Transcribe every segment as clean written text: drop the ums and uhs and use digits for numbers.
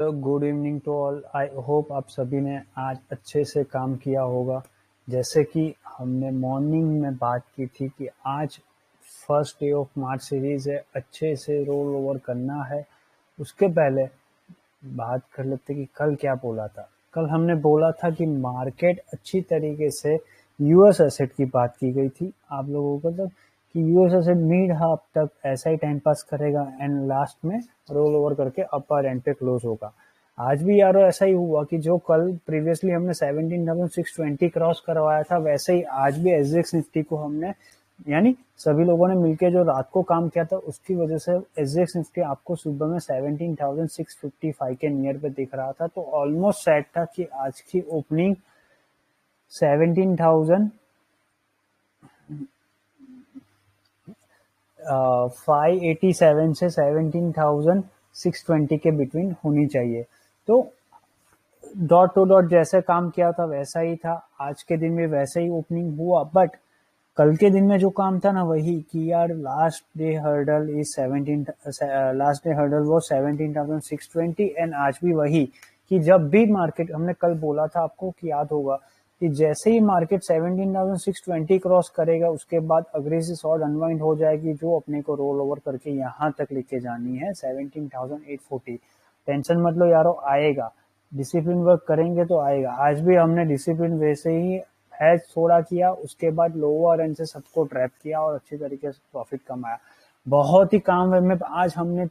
Good evening to all. I hope आप सभी ने आज अच्छे से काम किया होगा। जैसे कि हमने मॉर्निंग में बात की थी कि आज first day of March series है, अच्छे से रोल ओवर करना है। उसके पहले बात कर लेते कि कल क्या बोला था। कल हमने बोला था कि मार्केट अच्छी तरीके से यूएस एसेट की बात की गई थी आप लोगों को, तक कि यूएस एसेट मिड हाफ तक ऐसा ही टाइम पास करेगा एंड लास्ट में रोल ओवर करके अपर एंड पे क्लोज होगा। आज भी यारो ऐसा ही हुआ कि जो कल प्रीवियसली हमने 17,620 क्रॉस करवाया था, वैसे ही आज भी एसजीएक्स निफ्टी को हमने, यानी सभी लोगों ने मिलकर जो रात को काम किया था उसकी वजह से एसजीएक्स निफ्टी आपको सुबह में 17,655 के नियर पे दिख रहा था। तो ऑलमोस्ट सेट था कि आज की ओपनिंग 17,587 से 17,620 के बिटवीन होनी चाहिए। तो डॉट टू डॉट जैसे काम किया था वैसा ही था, आज के दिन में वैसे ही ओपनिंग हुआ। बट कल के दिन में जो काम था ना, वही कि यार लास्ट डे हर्डल वो 17,620 एंड आज भी वही कि जब भी मार्केट, हमने कल बोला था आपको कि याद होगा कि जैसे ही मार्केट 17,620 क्रॉस करेगा उसके बाद अग्रेसिव शॉर्ट अनवाइंड हो जाएगी, जो अपने को रोल ओवर करके यहाँ तक लेके जानी है 17,840। टेंशन मत लो यारो, आएगा। डिसिप्लिन वर्क करेंगे तो आएगा। आज भी हमने डिसिप्लिन वैसे ही हैज थोड़ा किया, उसके बाद लोअर एंड से सबको ट्रैप किया और अच्छी तरीके से प्रॉफिट कमाया। बहुत ही काम वे में आज हमने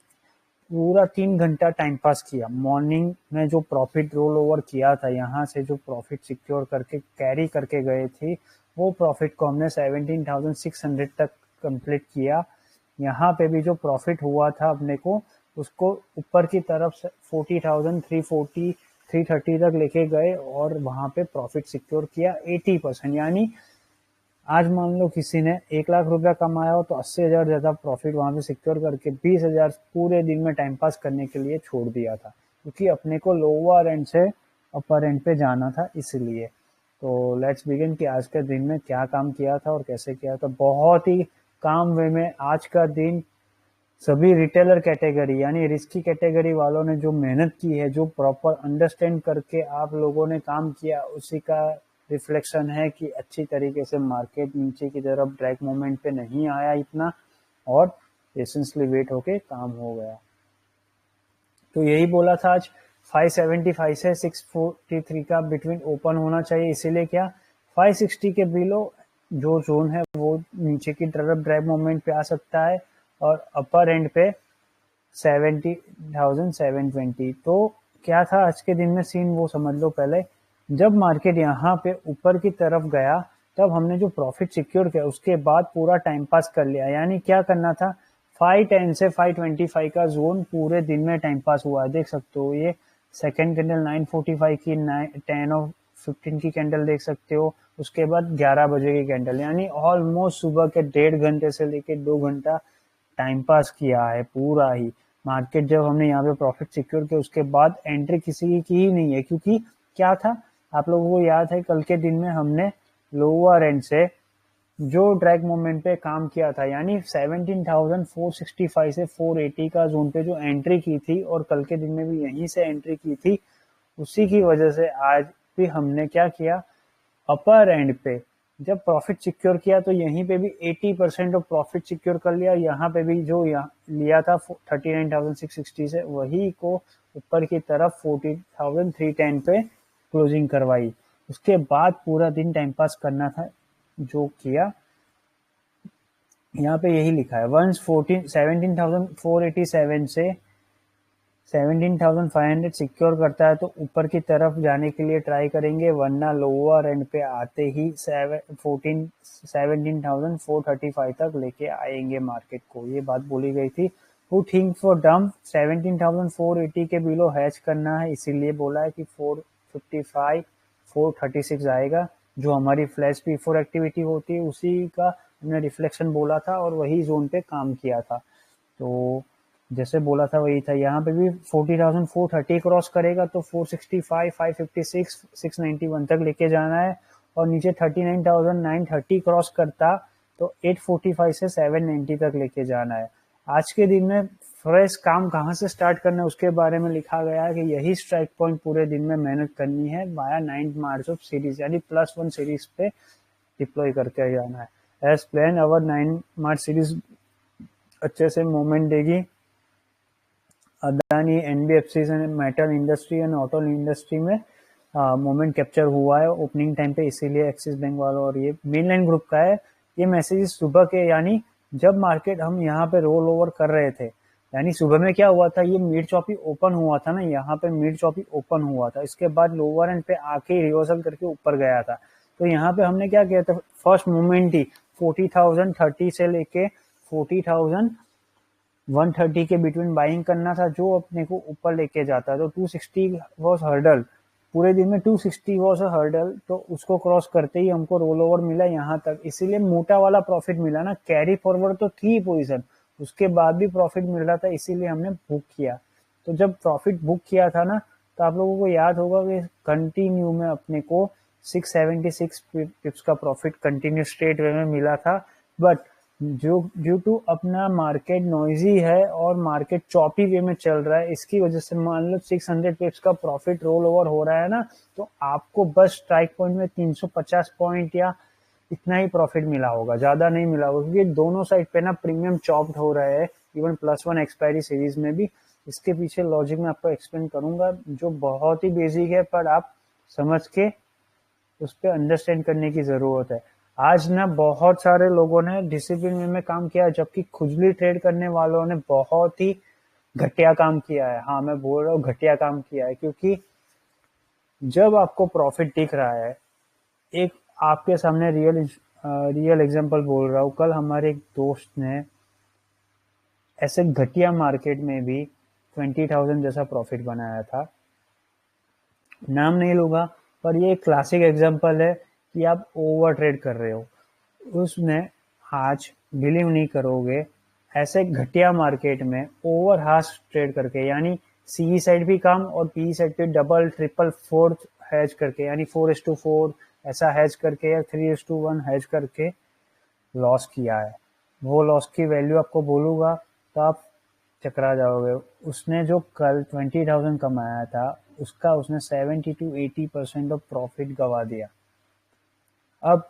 पूरा 3 घंटा टाइम पास किया। मॉर्निंग में जो प्रॉफिट रोल ओवर किया था, यहाँ से जो प्रॉफिट सिक्योर करके कैरी करके गए थे, वो प्रॉफिट को हमने 17,600 तक कंप्लीट किया। यहाँ पे भी जो प्रॉफिट हुआ था अपने को, उसको ऊपर की तरफ 40,340 330 तक लेके गए और वहां पे प्रॉफिट सिक्योर किया 80%। यानी आज मान लो किसी ने 1 लाख रुपया कमाया हो तो 80,000 ज्यादा प्रॉफिट वहां पे सिक्योर करके 20,000 पूरे दिन में टाइम पास करने के लिए छोड़ दिया था, क्योंकि अपने को लोअर एंड से अपर एंड पे जाना था इसलिए। तो लेट्स बिगिन कि आज के दिन में क्या काम किया था और कैसे किया था। बहुत ही काम वे में आज का दिन सभी रिटेलर कैटेगरी यानी रिस्की कैटेगरी वालों ने जो मेहनत की है, जो प्रॉपर अंडरस्टैंड करके आप लोगों ने काम किया, उसी का रिफ्लेक्शन है कि अच्छी तरीके से मार्केट नीचे की तरफ ड्रैग मोमेंट पे नहीं आया इतना और पेशेंसली वेट होके काम हो गया। तो यही बोला था आज 575 से 643 का बिटवीन ओपन होना चाहिए। इसीलिए क्या 560 के बिलो जो जोन है वो नीचे की तरफ ड्रैग मोमेंट पे आ सकता है और अपर एंड पे 70,720। तो क्या था आज के दिन में सीन, वो समझ लो पहले। जब मार्केट यहाँ पे ऊपर की तरफ गया तब हमने जो प्रॉफिट सिक्योर किया उसके बाद पूरा टाइम पास कर लिया। यानी क्या करना था, 510 से 525 का जोन पूरे दिन में टाइम पास हुआ है। देख सकते हो ये सेकेंड कैंडल 945 की 10 और 15 की कैंडल देख सकते हो। उसके बाद 11 बजे की कैंडल, यानी ऑलमोस्ट सुबह के 1.5 घंटे से लेके 2 घंटा टाइम पास किया है पूरा ही। मार्केट जब हमने यहाँ पे प्रॉफिट सिक्योर किया उसके बाद एंट्री किसी की ही नहीं है, क्योंकि क्या था आप लोगों को याद है कल के दिन में हमने लोअर एंड से जो ड्रैग मोमेंट पे काम किया था, यानी 17,465 से 480 का जोन पे जो एंट्री की थी और कल के दिन में भी यहीं से एंट्री की थी, उसी की वजह से आज भी हमने क्या किया, अपर एंड पे जब प्रॉफिट सिक्योर किया तो यहीं पे भी 80% ऑफ प्रॉफिट सिक्योर कर लिया। यहाँ पे भी जो यहाँ लिया था 39,660 से, वही को ऊपर की तरफ 40,310 पे क्लोजिंग करवाई। उसके बाद पूरा दिन टाइम पास करना था, जो किया। यहाँ पे यही लिखा है 17,487 से 17,500 सिक्योर करता है तो ऊपर की तरफ जाने के लिए ट्राई करेंगे, वरना लोअर एंड पे आते ही 17,435 तक लेके आएंगे मार्केट को। ये बात बोली गई थी। हु थिंक फॉर डम 17,480 के बिलो हैच करना है, इसीलिए बोला है कि 455 436 आएगा, जो हमारी फ्लैश P4 एक्टिविटी होती है उसी का हमने रिफ्लेक्शन बोला था और वही जोन पे काम किया था। तो जैसे बोला था वही था। यहाँ पे भी 40,430 क्रॉस करेगा तो 465 556 691 तक लेके जाना है और नीचे 39,930 क्रॉस करता तो 845 से 790 तक लेके जाना है। आज के दिन में फ्रेश काम कहाँ से स्टार्ट करना है उसके बारे में लिखा गया है कि यही स्ट्राइक पॉइंट पूरे दिन में मेहनत करनी है वाया 9 मार्च ऑफ सीरीज यानी +1 सीरीज पे डिप्लॉय करके जाना है। एज प्लान अवर 9 मार्च सीरीज अच्छे से मूवमेंट देगी। अदानी, एनबीएफसी से metal industry and auto industry में मोमेंट कैप्चर हुआ है ओपनिंग टाइम पे, इसीलिए एक्सिस बैंक वालों और ये मेनलाइन ग्रुप का है। ये मैसेज सुबह के यानी जब मार्केट हम यहाँ पे रोल ओवर कर रहे थे, यानी सुबह में क्या हुआ था, ये मिड चॉपी ओपन हुआ था ना, यहाँ पे मिड चॉपी ओपन हुआ था, इसके बाद लोअर एंड पे आके रिवर्सल करके ऊपर गया था। तो यहाँ पे हमने क्या किया था, फर्स्ट मूवमेंट ही 40,030 से लेके 40,130 के बिटवीन बाइंग करना था, जो अपने को ऊपर लेके जाता है। तो 260 वॉज हर्डल, पूरे दिन में 260 वॉज हर्डल, तो उसको क्रॉस करते ही हमको रोल ओवर मिला यहाँ तक, इसीलिए मोटा वाला प्रॉफिट मिला ना। कैरी फॉरवर्ड तो थी पोजीशन, उसके बाद भी प्रॉफिट मिल रहा था, इसीलिए हमने बुक किया। तो जब प्रॉफिट बुक किया था ना, तो आप लोगों को याद होगा कि कंटिन्यू में अपने को 676 पिप्स का प्रॉफिट कंटिन्यू स्ट्रेट वे में मिला था। बट जो ड्यू टू अपना मार्केट नॉइजी है और मार्केट चॉपी वे में चल रहा है, इसकी वजह से मान लो 600 पिप्स का प्रॉफिट रोल ओवर हो रहा है ना, तो आपको बस स्ट्राइक पॉइंट में 350 पॉइंट या इतना ही प्रॉफिट मिला होगा, ज्यादा नहीं मिला होगा, क्योंकि दोनों साइड पे ना प्रीमियम चॉप्ड हो रहे हैं, इवन +1 एक्सपायरी सीरीज में भी। इसके पीछे लॉजिक में आपको एक्सप्लेन करूंगा, जो बहुत ही बेसिक है, पर आप समझ के उस पर अंडरस्टैंड करने की जरूरत है। आज ना बहुत सारे लोगों ने डिसिप्लिन में काम किया, जबकि खुजली ट्रेड करने वालों ने बहुत ही घटिया काम किया है। हाँ, मैं बोल रहा हूँ घटिया काम किया है, क्योंकि जब आपको प्रॉफिट दिख रहा है, एक आपके सामने रियल एग्जांपल बोल रहा हूँ, कल हमारे एक दोस्त ने ऐसे घटिया मार्केट में भी 20,000 जैसा प्रॉफिट बनाया था। नाम नहीं लूंगा, पर ये एक क्लासिक एग्जांपल है कि आप ओवर ट्रेड कर रहे हो। उसने आज बिलीव नहीं करोगे, ऐसे घटिया मार्केट में ओवर हार्स ट्रेड करके, यानी सी साइड भी कम और पी साइड पे डबल ट्रिपल फोर्थ हैज करके, यानी 4:4 ऐसा हैज करके या 3:1 हैज करके लॉस किया है। वो लॉस की वैल्यू आपको बोलूंगा तो आप चकरा जाओगे। उसने जो कल 20,000 कमाया था, उसका उसने 70 to 80% ऑफ प्रॉफिट गवा दिया। अब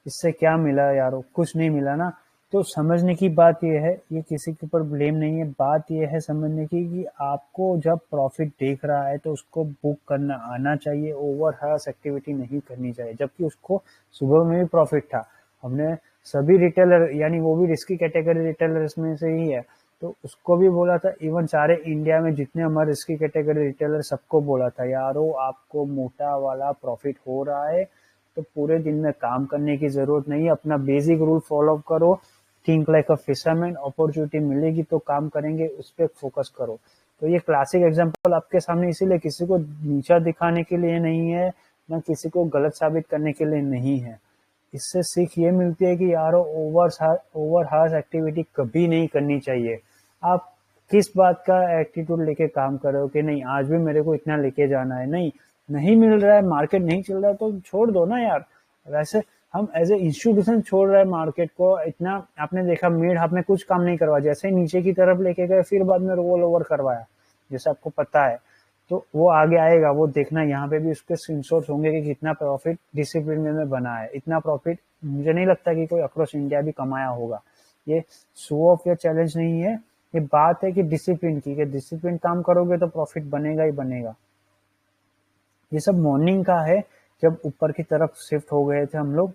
इससे क्या मिला यारो, कुछ नहीं मिला ना। तो समझने की बात यह है, ये किसी के ऊपर ब्लेम नहीं है, बात यह है समझने की कि आपको जब प्रॉफिट देख रहा है तो उसको बुक करना आना चाहिए, ओवर हार्स एक्टिविटी नहीं करनी चाहिए। जबकि उसको सुबह में भी प्रॉफिट था, हमने सभी रिटेलर, यानी वो भी रिस्की कैटेगरी रिटेलर्स में से ही है, तो उसको भी बोला था, इवन सारे इंडिया में जितने हमारे रिस्की कैटेगरी रिटेलर सबको बोला था, यारो आपको मोटा वाला प्रॉफिट हो रहा है तो पूरे दिन में काम करने की जरूरत नहीं है, अपना बेसिक रूल फॉलो करो, think like a fisherman, opportunity मिलेगी तो काम करेंगे, उस पर फोकस करो। तो ये क्लासिक एग्जांपल आपके सामने इसीलिए किसी को नीचा दिखाने के लिए नहीं है, ना किसी को गलत साबित करने के लिए नहीं है। इससे सीख ये मिलती है कि यारो ओवर हार्स एक्टिविटी कभी नहीं करनी चाहिए। आप किस बात का एटीट्यूड लेके काम कर रहे हो कि नहीं आज भी मेरे को इतना लेके जाना है, नहीं मिल रहा है, मार्केट नहीं चल रहा है तो छोड़ दो ना यार। वैसे हम एज ए इंस्टीट्यूशन छोड़ रहे हैं मार्केट को, इतना आपने देखा मिड हाफ में कुछ काम नहीं करवा, जैसे ही नीचे की तरफ लेके गए फिर बाद में रोल ओवर करवाया, जैसे आपको पता है। तो वो आगे आएगा, वो देखना, यहाँ पे भी उसके स्क्रीनशॉट्स होंगे कि कितना प्रॉफिट डिसिप्लिन में बना है। इतना प्रॉफिट मुझे नहीं लगता कि कोई अक्रॉस इंडिया भी कमाया होगा। ये शो ऑफ या चैलेंज नहीं है, ये बात है कि डिसिप्लिन की, कि डिसिप्लिन काम करोगे तो प्रॉफिट बनेगा ही बनेगा। ये सब मॉर्निंग का है, जब ऊपर की तरफ शिफ्ट हो गए थे हम लोग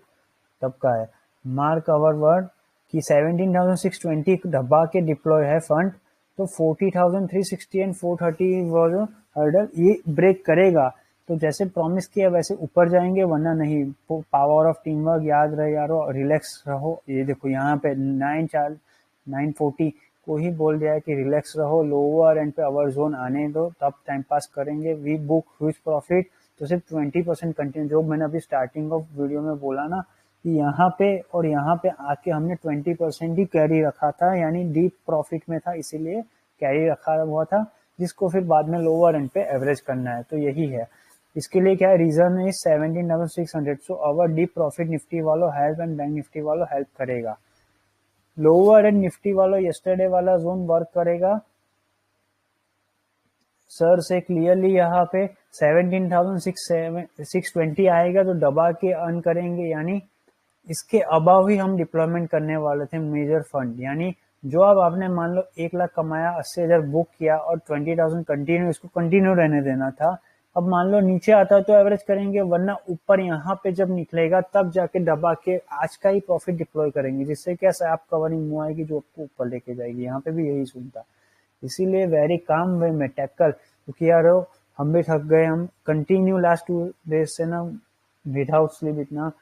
तब का है। मार्क अवर वर्ड कि 17,620 दबा के डिप्लॉय है फंड, तो 40,360 एंड 430 वाज हर्डल, ये ब्रेक करेगा तो जैसे प्रॉमिस किया वैसे ऊपर जाएंगे, वरना नहीं। पावर ऑफ टीम वर्क याद रहे यारो, रिलैक्स रहो। ये देखो यहाँ पे 940 को ही बोल दिया है कि रिलैक्स रहो, लोअर एंड पे अवर जोन आने दो, तब टाइम पास करेंगे। वी बुक ह्यूज प्रॉफिट, तो सिर्फ 20% कंटिन्यू, जो मैंने अभी स्टार्टिंग ऑफ वीडियो में बोला ना कि यहाँ पे और यहाँ पे आके हमने 20% ही कैरी रखा था, यानी डीप प्रॉफिट में था, इसीलिए कैरी रखा हुआ था, जिसको फिर बाद में लोअर एंड पे एवरेज करना है। तो यही है, इसके लिए क्या है, reason is 17,600। So our deep profit Nifty वालों हेल्प एंड बैंक निफ्टी वालों हेल्प करेगा। लोअर एंड निफ्टी वालों यस्टरडे वाला जोन वर्क करेगा सर से क्लियरली यहाँ पे 17,620 आएगा तो दबा के अर्न करेंगे, यानी इसके अबाव ही हम डिप्लॉयमेंट करने वाले थे मेजर फंड। यानी जो अब आपने मान लो 1 लाख कमाया, 80,000 बुक किया और 20,000 कंटिन्यू, इसको कंटिन्यू रहने देना था। अब मान लो नीचे आता तो एवरेज करेंगे, वरना ऊपर यहाँ पे जब निकलेगा तब जाके दबा के आज का ही प्रॉफिट डिप्लॉय करेंगे, जिससे क्या आप कवरिंग मूव आएगी जो आपको ऊपर लेके जाएगी। यहाँ पे भी यही सुनता, इसीलिए वेरी काम वे में टैकल, क्योंकि यार हम भी थक गए। हम कंटिन्यू लास्ट 2 डेज से ना विदाउट स्लीप इतना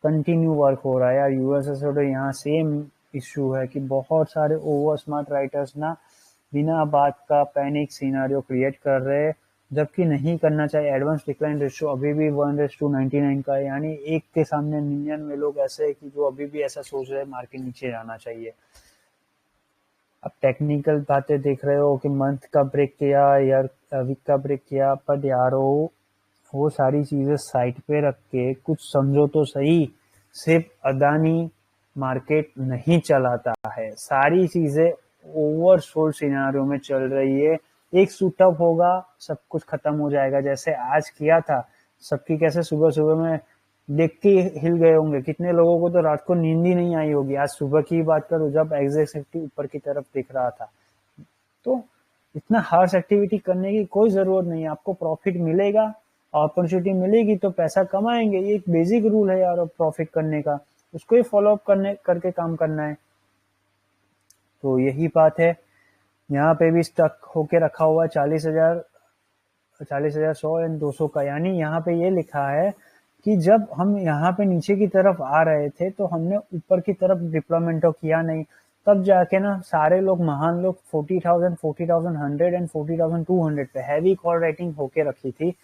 कंटिन्यू वर्क हो रहा है यार। यूएसए से तो यहाँ सेम इश्यू है कि बहुत सारे ओवर स्मार्ट राइटर्स ना बिना बात का पैनिक सिनेरियो क्रिएट कर रहे हैं, जबकि नहीं करना चाहिए। एडवांस डिक्लाइन रेशियो अभी भी 1:99 का है, यानी एक के सामने मिलियन में लोग ऐसे है कि जो अभी भी ऐसा सोच रहे हैं मार्केट नीचे जाना चाहिए। अब टेक्निकल बातें देख रहे हो कि मंथ का ब्रेक किया, ईयर वीक का ब्रेक किया, पर यारो वो सारी चीजें साइड पे रख के कुछ समझो तो सही। सिर्फ अदानी मार्केट नहीं चलाता है, सारी चीजें ओवरसोल्ड सिनेरियो में चल रही है। एक सूटअप होगा, सब कुछ खत्म हो जाएगा, जैसे आज किया था। सबकी कैसे सुबह सुबह में देख के हिल गए होंगे, कितने लोगों को तो रात को नींद ही नहीं आई होगी। आज सुबह की बात करूं, जब एग्जैक्ट एक्टिव ऊपर की तरफ दिख रहा था, तो इतना हार्श एक्टिविटी करने की कोई जरूरत नहीं है। आपको प्रॉफिट मिलेगा, अपॉर्चुनिटी मिलेगी तो पैसा कमाएंगे, ये एक बेसिक रूल है यार प्रॉफिट करने का, उसको ही फॉलो अप करके काम करना है। तो यही बात है। यहाँ पे भी स्टक होके रखा हुआ है 40,100 एंड 200 का, यानी यहाँ पे ये लिखा है कि जब हम यहाँ पे नीचे की तरफ आ रहे थे तो हमने ऊपर की तरफ डिप्लॉयमेंट किया नहीं, तब जाके ना सारे लोग महान लोग 40,000, 40,100 एंड 40,200 पे हैवी कॉल राइटिंग होके रखी थी।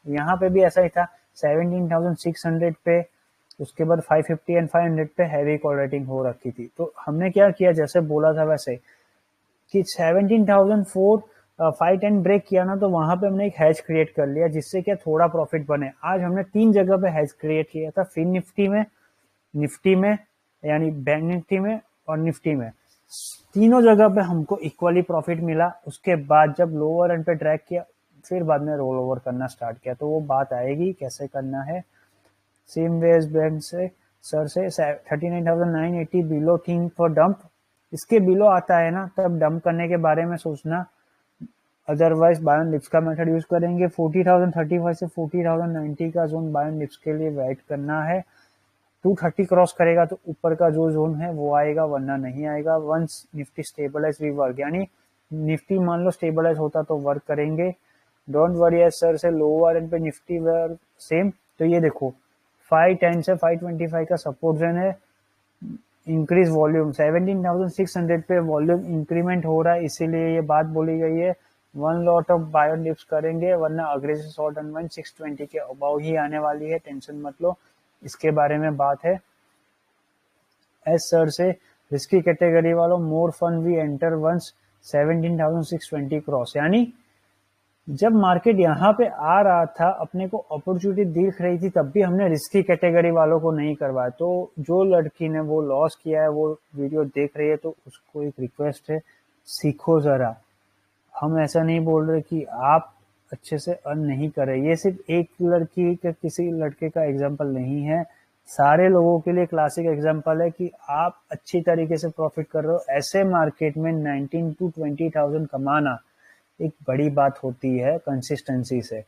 यहाँ पे भी ऐसा ही था, 17,600 पे, उसके बाद 550 एंड 500 पे हैवी कॉल राइटिंग हो रखी थी। तो हमने क्या किया, जैसे बोला था वैसे कि 17,004 510 ब्रेक किया ना, तो वहां पे हमने एक हैज क्रिएट कर लिया, जिससे क्या थोड़ा प्रॉफिट बने। आज हमने 3 जगह पे हैज क्रिएट किया था, फिर निफ्टी में यानी बैंक निफ्टी में और निफ्टी में, तीनों जगह पे हमको इक्वली प्रॉफिट मिला। उसके बाद जब लोअर एंड पे ट्रैक किया, फिर बाद में रोल ओवर करना स्टार्ट किया, तो वो बात आएगी कैसे करना है। सेम वे एज बैंक से सर से 39,980 बिलो थिंक फॉर डंप, इसके बिलो आता है ना तब डंप करने के बारे में सोचना, अदरवाइज बाय ऑन डिप्स का मेथड यूज करेंगे। 40,035 से 40,090 का जोन बाय ऑन डिप्स के लिए वेट करना है। 230 क्रॉस करेगा तो ऊपर का जो जोन है वो आएगा, वरना नहीं आएगा। Once Nifty stabilize we work, यानी निफ्टी मान लो स्टेबलाइज होता तो वर्क करेंगे। डोंट वरी एज सर से लोअर एंड पे निफ्टी वर्क सेम। तो ये देखो 510 से 525 का सपोर्ट जोन है। इंक्रीज वॉल्यूम 17,600 पे वॉल्यूम इंक्रीमेंट हो रहा है, इसीलिए ये बात बोली गई है। 1 lot of buy on dips करेंगे, वरना अग्रेसिव शॉर्ट अनवाइंड 620 के अबाव ही आने वाली है, टेंशन मत लो, इसके बारे में बात है। एस सर से रिस्की कैटेगरी वालों, more fun we enter once 17,620 cross, यानी जब मार्केट यहाँ पे आ रहा था, अपने को अपॉर्चुनिटी दिख रही थी, तब भी हमने रिस्की कैटेगरी वालों को नहीं करवाया। तो जो लड़की ने वो लॉस किया है, वो वीडियो देख रही है, तो उसको एक रिक्वेस्ट है, सीखो जरा। हम ऐसा नहीं बोल रहे कि आप अच्छे से अर्न नहीं कर रहे, ये सिर्फ एक लड़की का किसी लड़के का एग्जाम्पल नहीं है, सारे लोगों के लिए क्लासिक एग्जाम्पल है कि आप अच्छी तरीके से प्रॉफिट कर रहे हो। ऐसे मार्केट में 19 to 20,000 कमाना एक बड़ी बात होती है कंसिस्टेंसी से।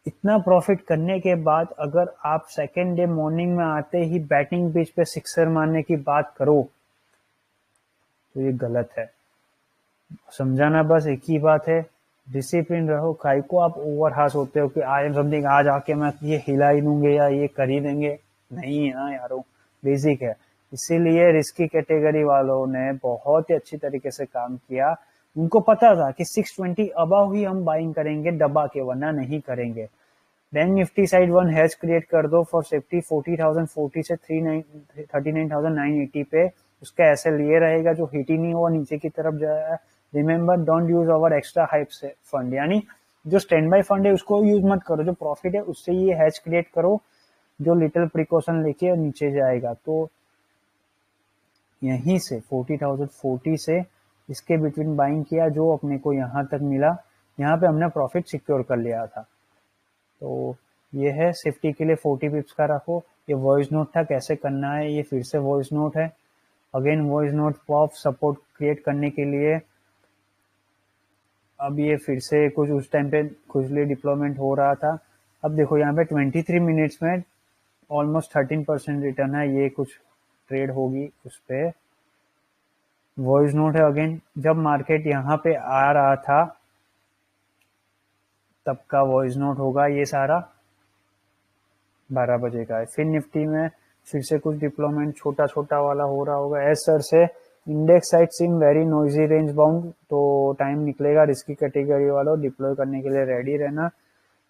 इतना प्रॉफिट करने के बाद अगर आप सेकेंड डे मॉर्निंग में आते ही बैटिंग पिच पे सिक्सर मारने की बात करो तो ये गलत है। समझाना बस एक ही बात है, डिसिप्लिन रहो। काय को आप ओवर हार्श होते हो कि आई एम समथिंग, आज आके मैं ये हिला ही दूंगे या ये कर ही देंगे, नहीं है ना यारो, बेसिक है। इसीलिए रिस्की कैटेगरी वालों ने बहुत ही अच्छी तरीके से काम किया। उनको पता था कि 620 अबाव ही हम बाइंग करेंगे दबा के, वरना नहीं करेंगे। Bank Nifty side 1 has create कर दो फॉर सेफ्टी 40,040 से 39,980 पे, उसका ऐसे लिए रहेगा जो हिट ही नहीं हुआ, नीचे की तरफ जाए। Remember don't use our extra hype से फंड, यानी जो स्टैंड बाय फंड है उसको यूज मत करो, जो प्रॉफिट है उससे ये हैज क्रिएट करो, जो लिटिल प्रिकॉशन लेके नीचे जाएगा। तो यहीं से 40,040 से इसके बिटवीन बाइंग किया, जो अपने को यहाँ तक मिला यहाँ पे हमने प्रॉफिट सिक्योर कर लिया था। तो ये है सेफ्टी के लिए 40 पिप्स का रखो। ये वॉइस नोट था, कैसे करना है ये फिर से वॉइस नोट है। Again voice note pop support create करने के लिए अब ये फिर से कुछ उस टाइम पे खुजली डिप्लॉयमेंट हो रहा था। अब देखो यहाँ पे 23 मिनट्स में ऑलमोस्ट 13% रिटर्न है, ये कुछ ट्रेड होगी उस पे। वॉइस नोट है अगेन, जब मार्केट यहाँ पे आ रहा था तब का वॉइस नोट होगा ये सारा, 12 बजे का है। फिर निफ्टी में फिर से कुछ डिप्लॉयमेंट छोटा छोटा वाला हो रहा होगा। एस सर से index side seem very noisy range bound, तो टाइम निकलेगा रिस्की कैटेगरी वालों डिप्लॉय करने के लिए रेडी रहना।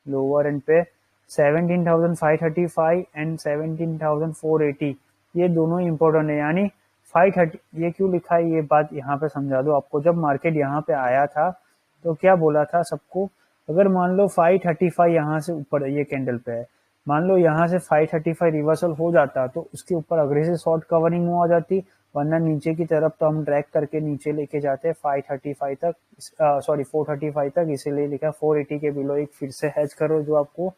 लोअर एंड पे 17,535 एंड 17,480 ये दोनों इंपॉर्टेंट है। यानी 530 ये क्यों लिखा है ये बात यहाँ पे समझा दो आपको। जब मार्केट यहाँ पे आया था तो क्या बोला था सबको, अगर मान लो 535 यहाँ से ऊपर ये कैंडल पे है, मान लो यहाँ से 535 रिवर्सल हो जाता तो उसके ऊपर अग्रेसिव शॉर्ट कवरिंग हो जाती, वरना नीचे की तरफ तो हम ड्रैग करके नीचे लेके जाते 535 तक, सॉरी 435 तक, इसीलिए लिखा 480 के बिलो एक फिर से हैच करो जो आपको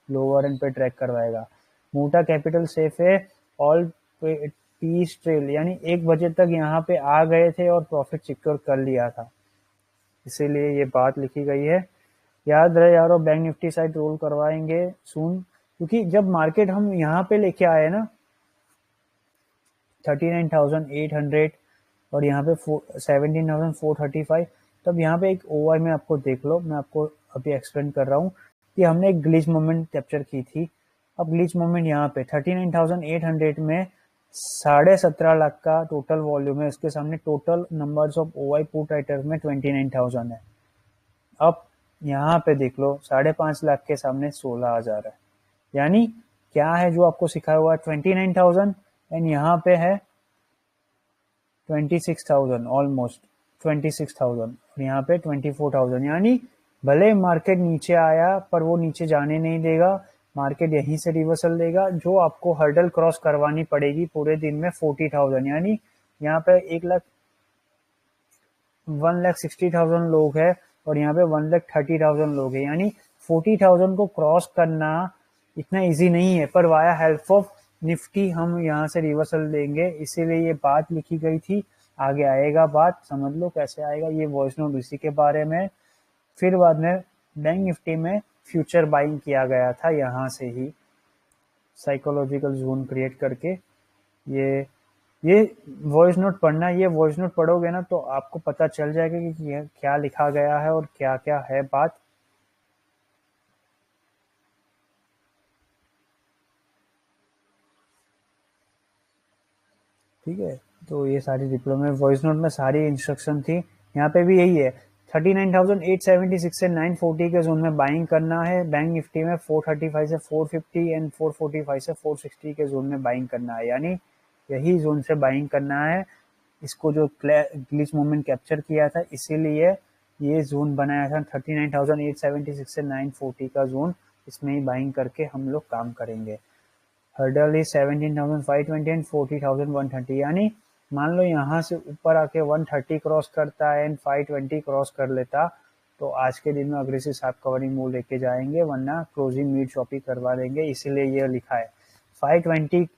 लोअर एंड पे ट्रैक करवाएगा। मोटा कैपिटल सेफ है, ऑल पीस ट्रेल यानी 1 बजे तक यहाँ पे आ गए थे और प्रॉफिट सिक्योर कर लिया था, इसीलिए ये बात लिखी गई है। याद रहे यारो, बैंक निफ्टी साइड रोल करवाएंगे सून, क्योंकि जब मार्केट हम यहाँ पे लेके आए ना 39,800 और यहाँ पे 17,435, तब यहाँ पे एक ओवर में आपको देख लो, मैं आपको अभी एक्सप्लेन कर रहा हूँ कि हमने एक ग्लिच मोमेंट कैप्चर की थी। अब ग्लिच मोमेंट यहाँ पे 39,800 में 17.5 लाख का टोटल वॉल्यूम है, उसके सामने total numbers of ओवाई put writers में 29,000 है। अब यहाँ पे देख लो 5.5 लाख के सामने 16,000 है, यानी क्या है जो आपको सिखाया हुआ 29,000 एंड यहाँ पे है 26,000, ऑलमोस्ट 26,000 और यहाँ पे 24,000। यानी भले मार्केट नीचे आया पर वो नीचे जाने नहीं देगा, मार्केट यहीं से रिवर्सल देगा। जो आपको हर्डल क्रॉस करवानी पड़ेगी पूरे दिन में 40,000, यानी यहाँ पे 1,60,000 लोग है और यहाँ पे 1,30,000 लोग है, यानी 40,000 को क्रॉस करना इतना इजी नहीं है, पर वाया हेल्प ऑफ निफ्टी हम यहाँ से रिवर्सल देंगे, इसीलिए ये बात लिखी गई थी। आगे आएगा बात, समझ लो कैसे आएगा। ये वॉइस नोट इसी के बारे में। फिर बाद में बैंक निफ्टी में फ्यूचर बाइंग किया गया था, यहाँ से ही साइकोलॉजिकल जोन क्रिएट करके। ये वॉइस नोट पढ़ना, ये वॉइस नोट पढ़ोगे ना तो आपको पता चल जाएगा कि क्या लिखा गया है और क्या क्या है बात। ठीक है, तो ये सारी डिप्लोमा वॉइस नोट में सारी इंस्ट्रक्शन थी। यहाँ पे भी यही है, 39,876 से 940 के जोन में बाइंग करना है। बैंक निफ्टी में 435 से 450 एंड 445 से 460 के जोन में बाइंग करना है, यानी यही जोन से बाइंग करना है। इसको जो ग्लिच मोमेंट कैप्चर किया था इसीलिए ये जोन बनाया था 39,876 से 940 का जोन, इसमें ही बाइंग करके हम लोग काम करेंगे। हर्डल इज 17,520 एंड 40,130, यानी मान लो यहाँ से ऊपर आके 130 क्रॉस करता है एंड 520 क्रॉस कर लेता तो आज के दिन में अग्रेसिव शार्प कवरिंग मूव लेके जाएंगे, वरना क्लोजिंग मीड शॉपिंग करवा देंगे, इसीलिए ये लिखा है 520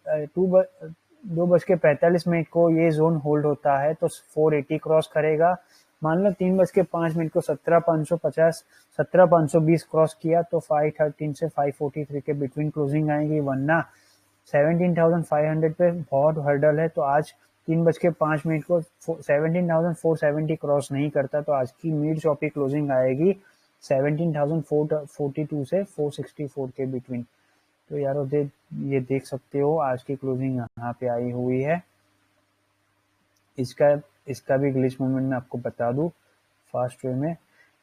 2:45 को ये जोन होल्ड होता है तो 480 क्रॉस करेगा। मान लो 3:05 को 17,550 17,520 क्रॉस किया तो 513 से 543 के बिटवीन क्लोजिंग आएगी, वरना 17,500 पे बहुत हर्डल है। तो आज 3:05 को 17,470 क्रॉस नहीं करता तो आज की मिड शॉपिंग क्लोजिंग आएगी 17,442 से 464 के बिटवीन। तो यारो ये देख सकते हो आज की क्लोजिंग यहाँ पे आई हुई है। इसका भी ग्लिच मोमेंट में आपको बता दूं फास्ट वे में,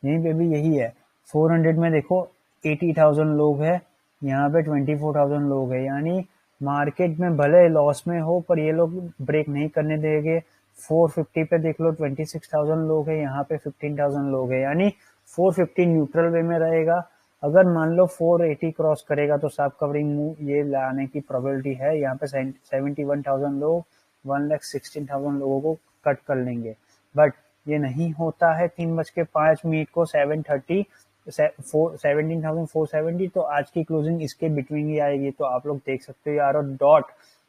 यहीं पे भी यही है। 400 में देखो 80,000 लोग है, यहाँ पे 24,000 लोग है, यानी मार्केट में भले लॉस में हो पर ये लोग ब्रेक नहीं करने देंगे। 450 पे देख लो 26,000 लोग है, यहाँ पे 15,000 लोग है, यानी 450 न्यूट्रल वे में रहेगा। अगर मान लो 480 क्रॉस करेगा तो शार्प कवरिंग मूव ये लाने की प्रोबेबिलिटी है। यहाँ पे 71,000 लोग 1,16,000 लोगों को कट कर लेंगे, बट ये नहीं होता है 3:05 को 17,470, तो आज की क्लोजिंग इसके बिटवीन ही आएगी। तो आप लोग देख सकते हो यार, और डॉट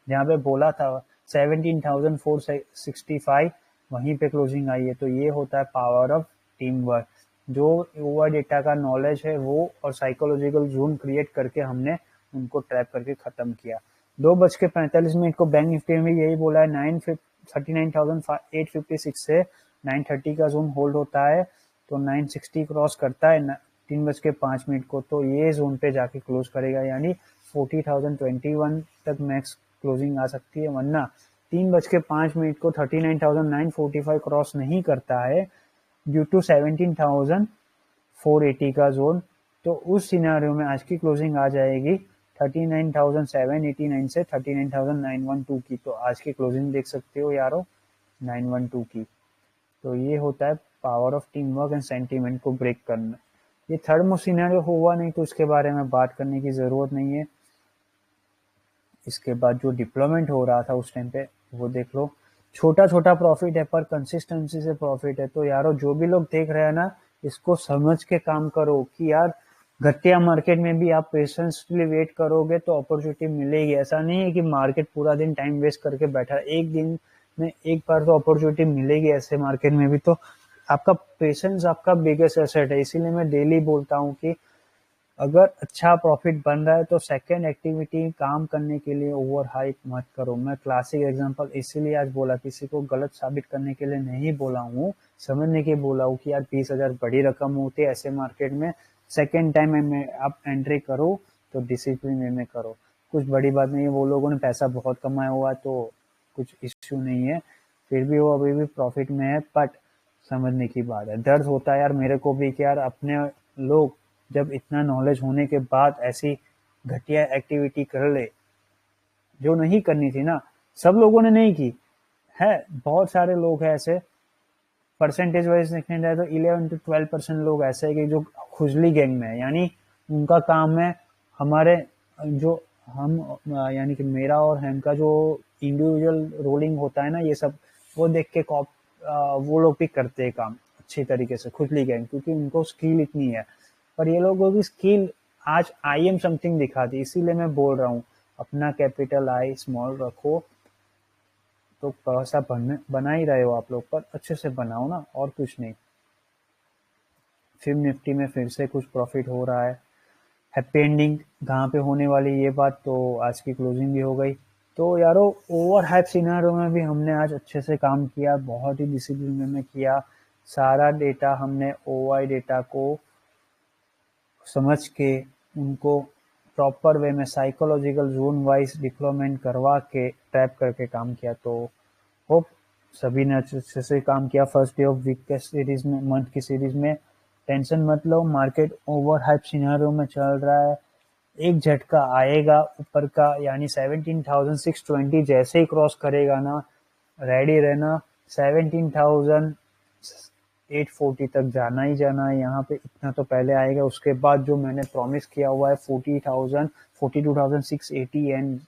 जहाँ पे बोला था 17,465 वहीं पे क्लोजिंग आई है। तो ये होता है पावर ऑफ टीम वर्क। जो ओवर डेटा का नॉलेज है वो और साइकोलॉजिकल जोन क्रिएट करके हमने उनको ट्रैप करके खत्म किया। 2:45 को बैंक निफ्टी में यही बोला है 39,856 से 930 का जोन होल्ड होता है, तो 960 क्रॉस करता है 3:05 को, तो ये जोन पे जाके क्लोज करेगा, यानी 40,021 तक मैक्स क्लोजिंग आ सकती है। वरना 3:05 को 39,945 क्रॉस नहीं करता है ड्यू टू 17,480 का जोन, तो उस सिनेरियो में आज की क्लोजिंग आ जाएगी 39,789 से 39,912 की। तो आज की क्लोजिंग देख सकते हो यारो 912 की। तो ये होता है power of team work and sentiment को ब्रेक करना। ये थर्ड मोस्ट सिनेरियो हुआ नहीं तो उसके बारे में बात करने की जरूरत नहीं है। इसके बाद जो डिप्लॉयमेंट हो रहा था उस टाइम पे वो देख लो। छोटा छोटा प्रॉफिट है पर कंसिस्टेंसी से प्रॉफिट है। तो यारो जो भी लोग देख रहे हैं ना, इसको समझ के काम करो कि यार घटिया मार्केट में भी आप पेशेंसली वेट करोगे तो अपॉर्चुनिटी मिलेगी। ऐसा नहीं है कि मार्केट पूरा दिन टाइम वेस्ट करके बैठा, एक दिन में एक बार तो अपॉर्चुनिटी मिलेगी ऐसे मार्केट में भी। तो आपका पेशेंस आपका बिगेस्ट एसेट है। इसीलिए मैं डेली बोलता हूँ कि अगर अच्छा प्रॉफिट बन रहा है तो सेकेंड एक्टिविटी काम करने के लिए ओवर हाइप मत करो। मैं क्लासिक एग्जांपल इसीलिए आज बोला, किसी को गलत साबित करने के लिए नहीं बोला हूँ, समझने के बोला हूँ कि यार 20,000 बड़ी रकम होती है ऐसे मार्केट में। सेकेंड टाइम में आप एंट्री करो तो डिसिप्लिन वे में करो, कुछ बड़ी बात नहीं है। वो लोगों ने पैसा बहुत कमाया हुआ है तो कुछ इश्यू नहीं है, फिर भी वो अभी भी प्रॉफिट में है। बट समझने की बात है, दर्द होता है यार मेरे को भी कि यार अपने लोग जब इतना नॉलेज होने के बाद ऐसी घटिया एक्टिविटी कर ले जो नहीं करनी थी ना। सब लोगों ने नहीं की है, बहुत सारे लोग हैं ऐसे, परसेंटेज वाइज देखने जाए तो 11 to 12% लोग ऐसे है कि जो खुजली गैंग में है, यानी उनका काम है हमारे जो हम यानी कि मेरा और हम का जो इंडिविजुअल रोलिंग होता है ना, ये सब वो देख के वो लोग भी करते हैं काम अच्छी तरीके से, खुजली गैंग, क्योंकि उनको स्किल इतनी है। पर ये लोगों की स्किल आज आई एम समथिंग दिखा दी। इसीलिए मैं बोल रहा हूँ अपना कैपिटल आई स्मॉल रखो, तो पैसा बना ही रहे हो आप लोग, पर अच्छे से बनाओ ना, और कुछ नहीं। फिर निफ्टी में फिर से कुछ प्रॉफिट हो रहा है, हैप्पी एंडिंग कहाँ पे होने वाली ये बात तो आज की क्लोजिंग भी हो गई। तो यारो ओवर हाइप सिनेरियो में भी हमने आज अच्छे से काम किया, बहुत ही डिसिप्लिन में किया। सारा डेटा हमने ओवाई डेटा को समझ के उनको प्रॉपर वे में साइकोलॉजिकल जोन वाइज डिप्लॉयमेंट करवा के ट्रैप करके काम किया। तो होप सभी ने अच्छे से काम किया। फर्स्ट डे ऑफ वीक के सीरीज में, मंथ की सीरीज में टेंशन मत लो, मार्केट ओवर हाइप सिनेरियो में चल रहा है, एक झटका आएगा ऊपर का, यानी 17,620 जैसे ही क्रॉस करेगा ना, रेडी रहना, 17,840 तक जाना ही जाना है। यहाँ पे इतना तो पहले आएगा, उसके बाद जो मैंने प्रॉमिस किया हुआ है 40,000 42,680 एंड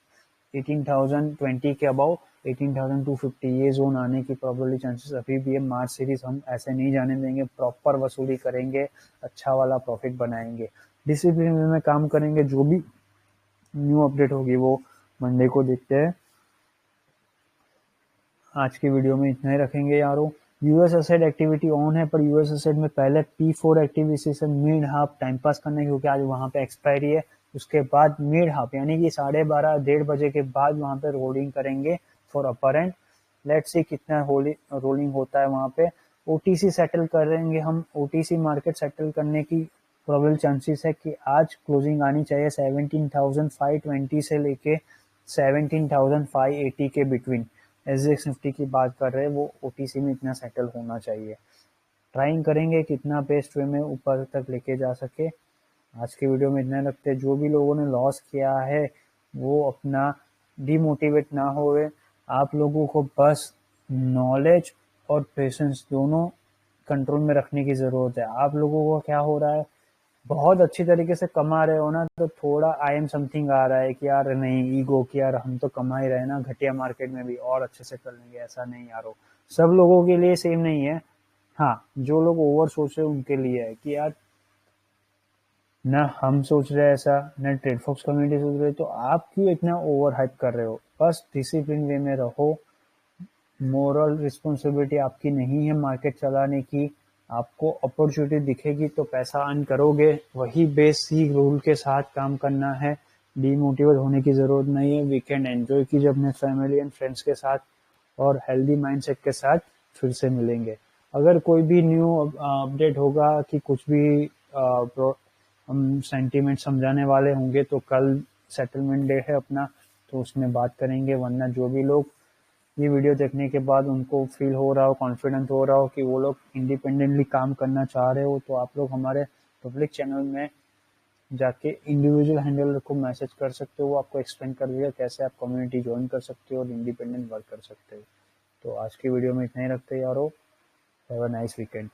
18,020 के अबाउ 18,250 ये जोन आने की प्रोबेबली चांसेस अभी भी है। मार्च सीरीज हम ऐसे नहीं जाने देंगे, प्रॉपर वसूली करेंगे, अच्छा वाला प्रॉफिट बनाएंगे, डिसिप्लिन में काम करेंगे। जो भी न्यू अपडेट होगी वो मंडे को देखते हैं। आज की वीडियो में इतना ही रखेंगे यारों। यूएस एसेट एक्टिविटी ऑन है, पर यूएस एसेट में पहले P4 एक्टिविटी से मिड हाफ टाइम पास करने, क्योंकि आज वहां पे एक्सपायरी है। उसके बाद मिड हाफ यानी कि 12:30 1:30 बजे के बाद वहां पे रोलिंग करेंगे for upper and. Let's see कितना रोलिंग होता है वहां पे। ओटीसी सेटल करेंगे हम, ओटीसी मार्केट सेटल करने की प्रोबेबल चांसेस है कि आज क्लोजिंग आनी चाहिए 17,520 से लेके 17,580 के बिटवीन। एसजीएक्स निफ्टी की बात कर रहे हैं, वो ओटीसी में इतना सेटल होना चाहिए। ट्राइंग करेंगे कितना बेस्ट वे में ऊपर तक लेके जा सके। आज की वीडियो में इतना रखते हैं। जो भी लोगों ने लॉस किया है वो अपना डिमोटिवेट ना होवे। आप लोगों को बस नॉलेज और पेशेंस दोनों कंट्रोल में रखने की जरूरत है। आप लोगों को क्या हो रहा है, बहुत अच्छी तरीके से कमा रहे हो ना, तो थोड़ा आई एम समथिंग आ रहा है कि यार नहीं, ईगो कि यार हम तो कमा ही रहे ना, घटिया मार्केट में भी और अच्छे से कर लेंगे। ऐसा नहीं यारो, सब लोगों के लिए सेम नहीं है। हाँ, जो लोग ओवर सोच रहे हैं उनके लिए है कि यार ना हम सोच रहे हैं ऐसा, ना ट्रेड फॉक्स कम्युनिटी सोच रहे, तो आप क्यों इतना ओवर हाइप कर रहे हो। बस डिसिप्लिन वे में रहो। मोरल रिस्पॉन्सिबिलिटी आपकी नहीं है मार्केट चलाने की। आपको अपॉर्चुनिटी दिखेगी तो पैसा अर्न करोगे, वही बेसिक रूल के साथ काम करना है। डीमोटिवेट होने की जरूरत नहीं है। वीकेंड एंजॉय कीजिए अपने फैमिली एंड फ्रेंड्स के साथ और हेल्दी माइंडसेट के साथ फिर से मिलेंगे। अगर कोई भी न्यू अपडेट होगा कि कुछ भी हम सेंटीमेंट समझाने वाले होंगे तो कल सेटलमेंट डे है अपना, तो उसमें बात करेंगे। वरना जो भी लोग ये वीडियो देखने के बाद उनको फील हो रहा हो, कॉन्फिडेंट हो रहा हो कि वो लोग इंडिपेंडेंटली काम करना चाह रहे हो, तो आप लोग हमारे पब्लिक चैनल में जाके इंडिविजुअल हैंडलर को मैसेज कर सकते हो। वो आपको एक्सप्लेन कर देगा कैसे आप कम्युनिटी ज्वाइन कर सकते हो और इंडिपेंडेंट वर्क कर सकते हो। तो आज की वीडियो में इतना ही रखते हैं यारो। Have a nice weekend.